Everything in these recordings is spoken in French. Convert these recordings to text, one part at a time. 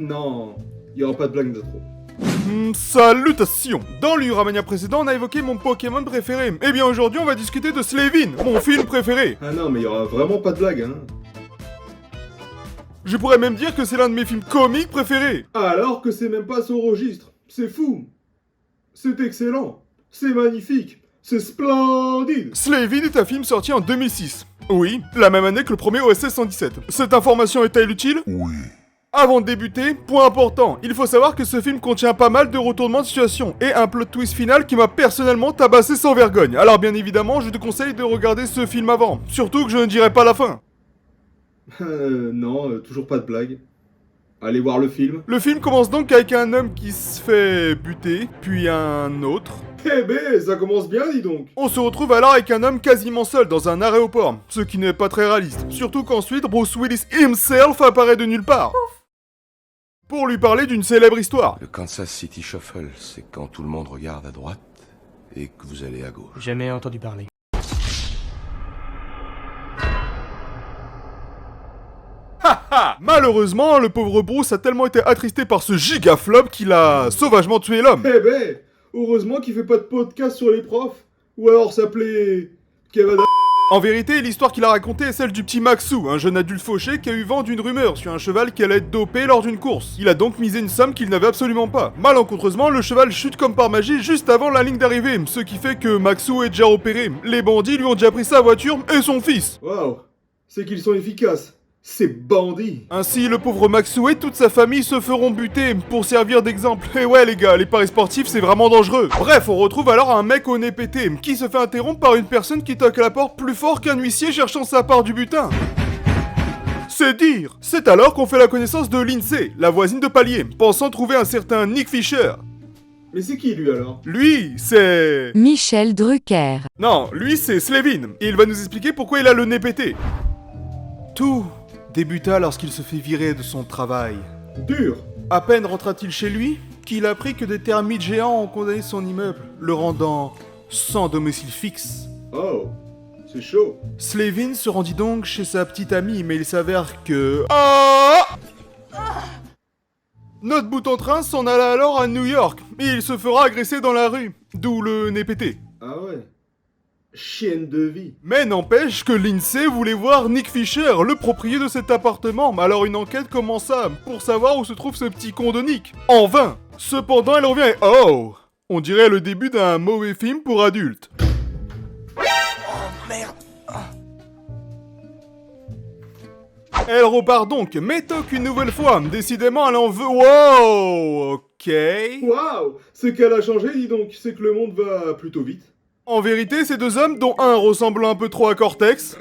Non, il y aura pas de blague d'intro. Salutations! Dans l'Uramania précédent, on a évoqué mon Pokémon préféré. Eh bien aujourd'hui, on va discuter de Slavin, mon film préféré. Ah non, mais il y aura vraiment pas de blague, hein. Je pourrais même dire que c'est l'un de mes films comiques préférés. Alors que c'est même pas son registre. C'est fou. C'est excellent. C'est magnifique. C'est splendide. Slavin est un film sorti en 2006. Oui, la même année que le premier OSS 117. Cette information est-elle utile? Oui. Avant de débuter, point important, il faut savoir que ce film contient pas mal de retournements de situation et un plot twist final qui m'a personnellement tabassé sans vergogne. Alors bien évidemment, je te conseille de regarder ce film avant, surtout que je ne dirai pas la fin. Non, toujours pas de blague. Allez voir le film. Le film commence donc avec un homme qui se fait buter, puis un autre. Eh ben, ça commence bien, dis donc. On se retrouve alors avec un homme quasiment seul dans un aéroport, ce qui n'est pas très réaliste. Surtout qu'ensuite, Bruce Willis himself apparaît de nulle part. Pour lui parler d'une célèbre histoire. Le Kansas City Shuffle, c'est quand tout le monde regarde à droite et que vous allez à gauche. Jamais entendu parler. Malheureusement, le pauvre Bruce a tellement été attristé par ce giga flop qu'il a sauvagement tué l'homme. Eh ben, heureusement qu'il fait pas de podcast sur les profs. Ou alors s'appelait... Kevin... En vérité, l'histoire qu'il a racontée est celle du petit Maxou, un jeune adulte fauché qui a eu vent d'une rumeur sur un cheval qui allait être dopé lors d'une course. Il a donc misé une somme qu'il n'avait absolument pas. Malencontreusement, le cheval chute comme par magie juste avant la ligne d'arrivée, ce qui fait que Maxou est déjà opéré. Les bandits lui ont déjà pris sa voiture et son fils. Waouh, c'est qu'ils sont efficaces. Ces bandits. Ainsi, le pauvre Maxou et toute sa famille se feront buter pour servir d'exemple. Et ouais les gars, les paris sportifs c'est vraiment dangereux. Bref, on retrouve alors un mec au nez pété qui se fait interrompre par une personne qui toque à la porte plus fort qu'un huissier cherchant sa part du butin. C'est dire. C'est alors qu'on fait la connaissance de Lindsay, la voisine de palier, pensant trouver un certain Nick Fisher. Mais c'est qui lui alors? Lui, c'est... Michel Drucker. Non, lui c'est Slavin, et il va nous expliquer pourquoi il a le nez pété. Tout débuta lorsqu'il se fait virer de son travail. Dur. À peine rentra-t-il chez lui, qu'il apprit que des termites géants ont condamné son immeuble, le rendant sans domicile fixe. Oh, c'est chaud. Slavin se rendit donc chez sa petite amie, mais il s'avère que... Notre bout en train s'en alla alors à New York, et il se fera agresser dans la rue, d'où le nez pété. Ah ouais. Chienne de vie. Mais n'empêche que Lindsay voulait voir Nick Fisher, le propriétaire de cet appartement. Alors une enquête commença pour savoir où se trouve ce petit con de Nick. En vain. Cependant, elle revient et oh, on dirait le début d'un mauvais film pour adultes. Oh merde. Elle repart donc, mais toque une nouvelle fois. Décidément, elle en veut. Wow, ok. Waouh, ce qu'elle a changé, dis donc, c'est que le monde va plutôt vite. En vérité, ces deux hommes, dont un ressemblant un peu trop à Cortex,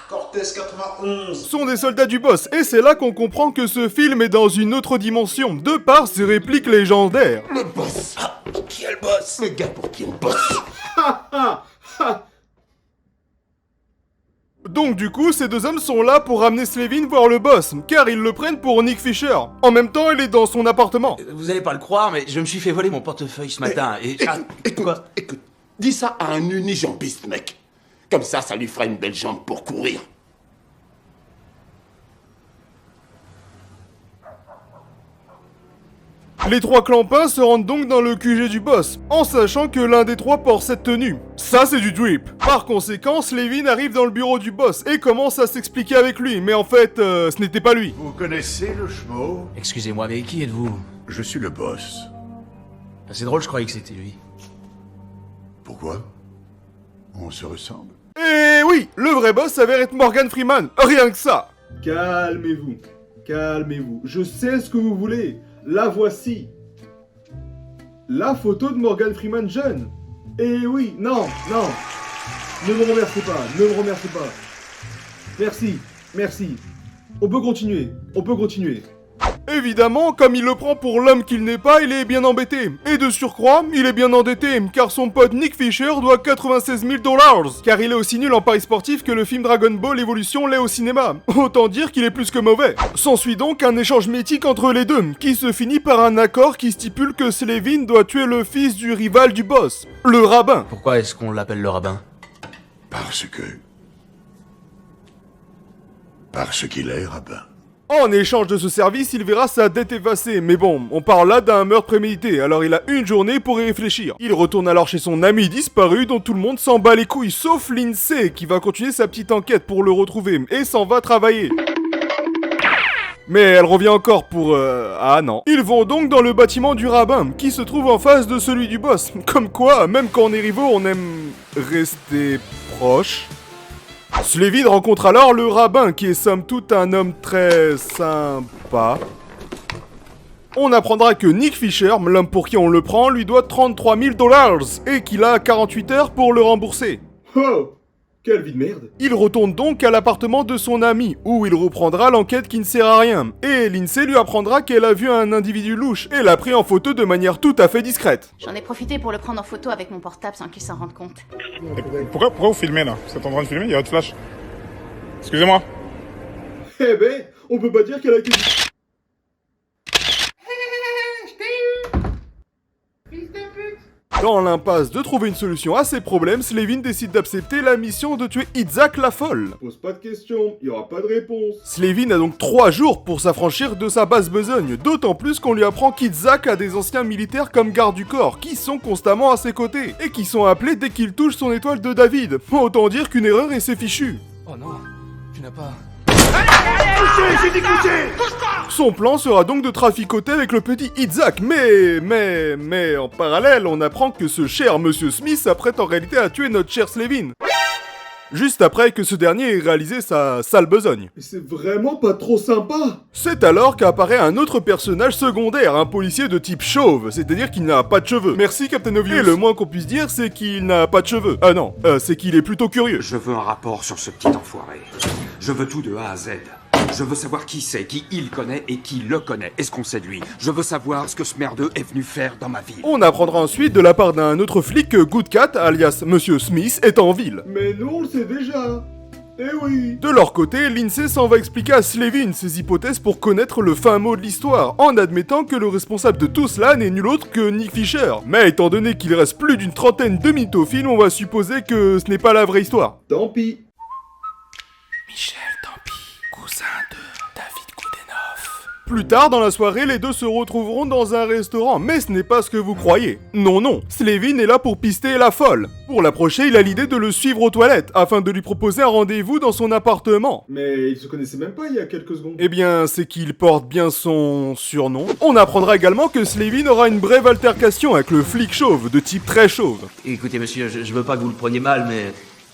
Cortez 91. sont des soldats du boss, et c'est là qu'on comprend que ce film est dans une autre dimension, de par ses répliques légendaires. Le boss. Ah, qui est le boss? Le gars pour qui on bosse. Ha ha ha. Donc du coup, ces deux hommes sont là pour ramener Slavin voir le boss, car ils le prennent pour Nick Fisher. En même temps, il est dans son appartement. Vous allez pas le croire, mais je me suis fait voler mon portefeuille ce matin et... Écoute, dis ça à un unijambiste, mec. Comme ça lui fera une belle jambe pour courir. Les trois clampins se rendent donc dans le QG du boss, en sachant que l'un des trois porte cette tenue. Ça, c'est du drip. Par conséquent, Slavin arrive dans le bureau du boss et commence à s'expliquer avec lui, mais en fait, ce n'était pas lui. Vous connaissez le schmo? Excusez-moi, mais qui êtes-vous? Je suis le boss. C'est drôle, je croyais que c'était lui. Pourquoi? On se ressemble. Et oui, le vrai boss s'avère être Morgan Freeman, rien que ça. Calmez-vous. Calmez-vous. Je sais ce que vous voulez. La voici. La photo de Morgan Freeman jeune. Et oui, non. Ne me remerciez pas, ne me remerciez pas. Merci. On peut continuer. Évidemment, comme il le prend pour l'homme qu'il n'est pas, il est bien embêté. Et de surcroît, il est bien endetté, car son pote Nick Fisher doit 96 000 $, car il est aussi nul en paris sportif que le film Dragon Ball Evolution l'est au cinéma. Autant dire qu'il est plus que mauvais. S'ensuit donc un échange mythique entre les deux, qui se finit par un accord qui stipule que Slavin doit tuer le fils du rival du boss, le rabbin. Pourquoi est-ce qu'on l'appelle le rabbin? Parce qu'il est rabbin. En échange de ce service, il verra sa dette effacée. Mais bon, on parle là d'un meurtre prémédité, alors il a une journée pour y réfléchir. Il retourne alors chez son ami disparu dont tout le monde s'en bat les couilles, sauf Lindsay qui va continuer sa petite enquête pour le retrouver et s'en va travailler. Mais elle revient encore pour... Ah non. Ils vont donc dans le bâtiment du rabbin, qui se trouve en face de celui du boss. Comme quoi, même quand on est rivaux, on aime rester proche. Slevin rencontre alors le rabbin, qui est somme toute un homme très sympa. On apprendra que Nick Fisher, l'homme pour qui on le prend, lui doit 33 000 $ et qu'il a 48 heures pour le rembourser. Oh, quelle vie de merde. Il retourne donc à l'appartement de son ami, où il reprendra l'enquête qui ne sert à rien. Et Lindsay lui apprendra qu'elle a vu un individu louche, et l'a pris en photo de manière tout à fait discrète. J'en ai profité pour le prendre en photo avec mon portable sans qu'il s'en rende compte. Pourquoi vous filmez là? Vous êtes en train de filmer? Il y a votre flash. Excusez-moi. Eh ben, on peut pas dire qu'elle a été... Dans l'impasse de trouver une solution à ses problèmes, Slevin décide d'accepter la mission de tuer Itzhak la folle. Pose pas de questions, y aura pas de réponse. Slevin a donc 3 jours pour s'affranchir de sa basse besogne, d'autant plus qu'on lui apprend qu'Itzhak a des anciens militaires comme garde du corps, qui sont constamment à ses côtés, et qui sont appelés dès qu'il touche son étoile de David. Autant dire qu'une erreur et c'est fichu. Oh non, tu n'as pas... Son plan sera donc de traficoter avec le petit Itzhak, mais en parallèle, on apprend que ce cher Monsieur Smith s'apprête en réalité à tuer notre cher Slevin. Juste après que ce dernier ait réalisé sa sale besogne. Mais c'est vraiment pas trop sympa. C'est alors qu'apparaît un autre personnage secondaire, un policier de type chauve, c'est-à-dire qu'il n'a pas de cheveux. Merci Captain Obvious. Et le moins qu'on puisse dire, c'est qu'il n'a pas de cheveux. Ah non, c'est qu'il est plutôt curieux. Je veux un rapport sur ce petit enfoiré. Je veux tout de A à Z. Je veux savoir qui c'est, qui il connaît et qui le connaît. Est-ce qu'on sait de lui? Je veux savoir ce que ce merdeux est venu faire dans ma vie. On apprendra ensuite de la part d'un autre flic que Good Cat, alias Monsieur Smith, est en ville. Mais nous on le sait déjà. Eh oui. De leur côté, Lindsay s'en va expliquer à Slevin ses hypothèses pour connaître le fin mot de l'histoire, en admettant que le responsable de tout cela n'est nul autre que Nick Fisher. Mais étant donné qu'il reste plus d'une trentaine de minutes au film, on va supposer que ce n'est pas la vraie histoire. Tant pis. Michel Tampi, cousin de David Goodenough. Plus tard dans la soirée, les deux se retrouveront dans un restaurant, mais ce n'est pas ce que vous croyez. Non, Slevin est là pour pister la folle. Pour l'approcher, il a l'idée de le suivre aux toilettes, afin de lui proposer un rendez-vous dans son appartement. Mais ils se connaissaient même pas il y a quelques secondes. Eh bien, c'est qu'il porte bien son surnom. On apprendra également que Slevin aura une brève altercation avec le flic chauve, de type très chauve. Écoutez monsieur, je veux pas que vous le preniez mal, mais...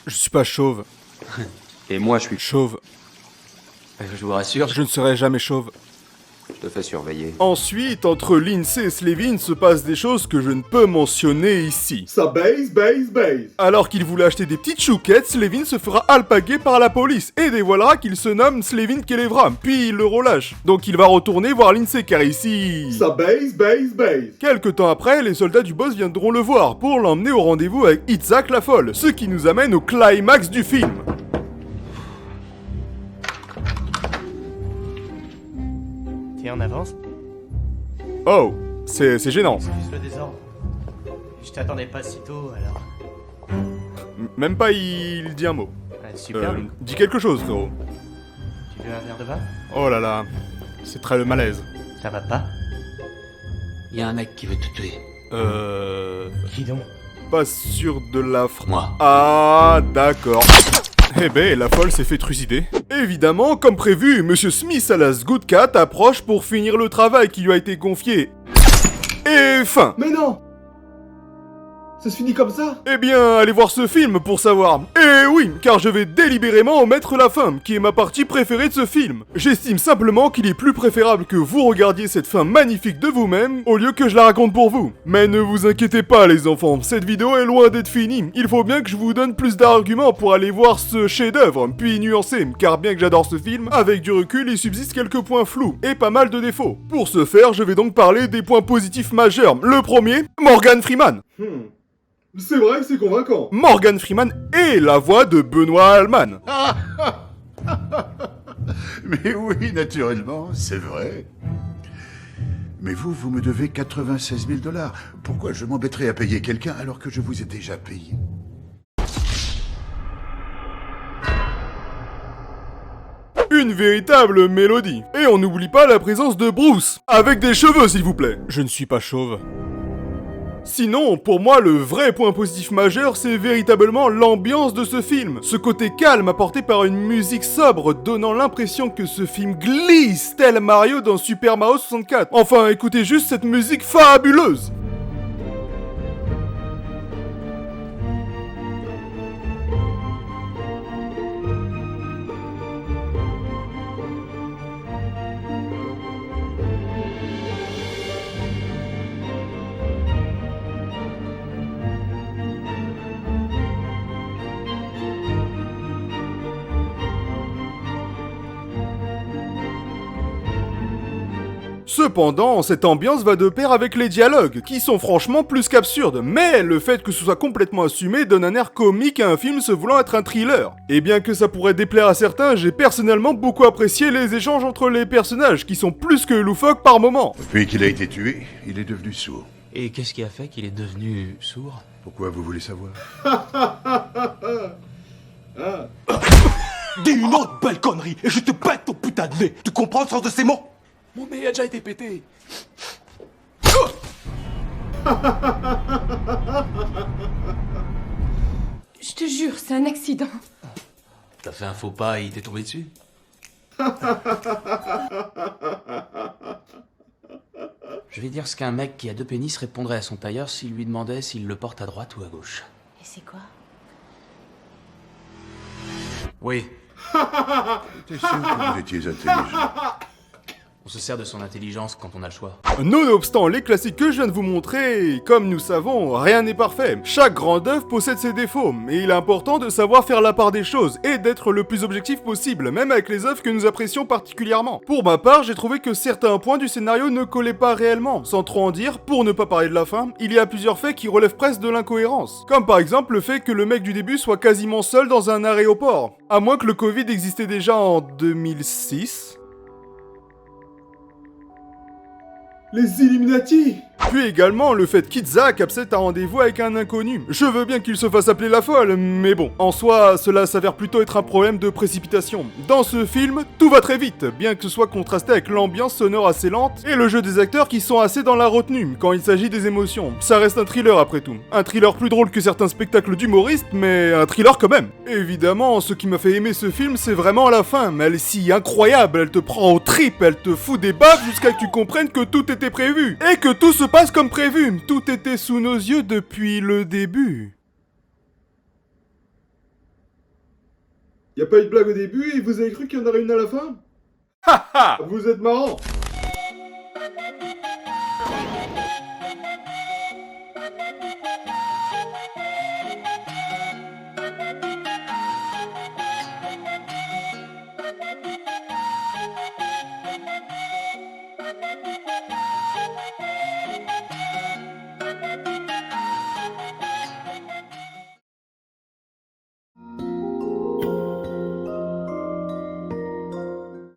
Je suis pas chauve. Et moi, je suis... Chauve. Je vous rassure, Je ne serai jamais chauve. Je te fais surveiller. Ensuite, entre Lindsay et Slevin se passent des choses que je ne peux mentionner ici. Ça baise. Alors qu'il voulait acheter des petites chouquettes, Slevin se fera alpaguer par la police et dévoilera qu'il se nomme Slevin Kelevra, puis il le relâche. Donc il va retourner voir Lindsay car ici... Ça baise. Quelque temps après, les soldats du boss viendront le voir pour l'emmener au rendez-vous avec Itzhak la folle, ce qui nous amène au climax du film. Tiens, on avance. Oh, c'est gênant. Excuse le désordre. Je t'attendais pas si tôt, alors. Même pas il dit un mot. Super. Dis quelque chose, frérot. Tu veux un verre de vin? Oh là là, c'est très le malaise. Ça va pas? il y a un mec qui veut te tuer. Qui donc? Pas sûr de la Moi. Ah, d'accord. Eh ben, la folle s'est fait trucider. Évidemment, comme prévu, Monsieur Smith à la Good Cat approche pour finir le travail qui lui a été confié. Et fin. Mais non. Ça se finit comme ça? Eh bien, allez voir ce film pour savoir. Eh oui, car je vais délibérément omettre la fin, qui est ma partie préférée de ce film. J'estime simplement qu'il est plus préférable que vous regardiez cette fin magnifique de vous-même, au lieu que je la raconte pour vous. Mais ne vous inquiétez pas les enfants, cette vidéo est loin d'être finie. Il faut bien que je vous donne plus d'arguments pour aller voir ce chef-d'œuvre, puis nuancer, car bien que j'adore ce film, avec du recul, il subsiste quelques points flous, et pas mal de défauts. Pour ce faire, je vais donc parler des points positifs majeurs. Le premier, Morgan Freeman. C'est vrai que c'est convaincant. Morgan Freeman est la voix de Benoît Alman. Mais oui, naturellement, c'est vrai. Mais vous me devez 96 000 $. Pourquoi je m'embêterais à payer quelqu'un alors que je vous ai déjà payé? une véritable mélodie. Et on n'oublie pas la présence de Bruce, avec des cheveux s'il vous plaît. Je ne suis pas chauve. Sinon, pour moi, le vrai point positif majeur, c'est véritablement l'ambiance de ce film. Ce côté calme apporté par une musique sobre, donnant l'impression que ce film glisse tel Mario dans Super Mario 64. Enfin, écoutez juste cette musique fabuleuse. Cependant, cette ambiance va de pair avec les dialogues, qui sont franchement plus qu'absurdes, mais le fait que ce soit complètement assumé donne un air comique à un film se voulant être un thriller. Et bien que ça pourrait déplaire à certains, j'ai personnellement beaucoup apprécié les échanges entre les personnages, qui sont plus que loufoques par moments. Depuis qu'il a été tué, il est devenu sourd. Et qu'est-ce qui a fait qu'il est devenu sourd? Pourquoi vous voulez savoir? Dis une autre belle connerie et je te pète ton putain de nez. Tu comprends le sens de ces mots? Mon nez a déjà été pété. Je te jure, c'est un accident. T'as fait un faux pas et il t'est tombé dessus? Je vais dire ce qu'un mec qui a 2 pénis répondrait à son tailleur s'il lui demandait s'il le porte à droite ou à gauche. Et c'est quoi? Oui, J'étais sûr que vous étiez intelligent. on se sert de son intelligence quand on a le choix. Nonobstant les classiques que je viens de vous montrer, comme nous savons, rien n'est parfait. Chaque grande œuvre possède ses défauts, et il est important de savoir faire la part des choses, et d'être le plus objectif possible, même avec les œuvres que nous apprécions particulièrement. Pour ma part, j'ai trouvé que certains points du scénario ne collaient pas réellement. Sans trop en dire, pour ne pas parler de la fin, il y a plusieurs faits qui relèvent presque de l'incohérence. Comme par exemple le fait que le mec du début soit quasiment seul dans un aéroport. À moins que le Covid existait déjà en 2006. Les Illuminati! Puis également le fait qu'Itzhak accepte un rendez-vous avec un inconnu. Je veux bien qu'il se fasse appeler la folle, mais bon, en soi, cela s'avère plutôt être un problème de précipitation. Dans ce film, tout va très vite, bien que ce soit contrasté avec l'ambiance sonore assez lente et le jeu des acteurs qui sont assez dans la retenue quand il s'agit des émotions. Ça reste un thriller après tout. Un thriller plus drôle que certains spectacles d'humoristes, mais un thriller quand même. Évidemment, ce qui m'a fait aimer ce film, c'est vraiment la fin. Elle est si incroyable, elle te prend aux tripes, elle te fout des baffes jusqu'à que tu comprennes que tout était prévu. Et que tout se passe comme prévu. Tout était sous nos yeux depuis le début. Y a pas eu de blague au début et vous avez cru qu'il y en aurait une à la fin? Vous êtes marrant.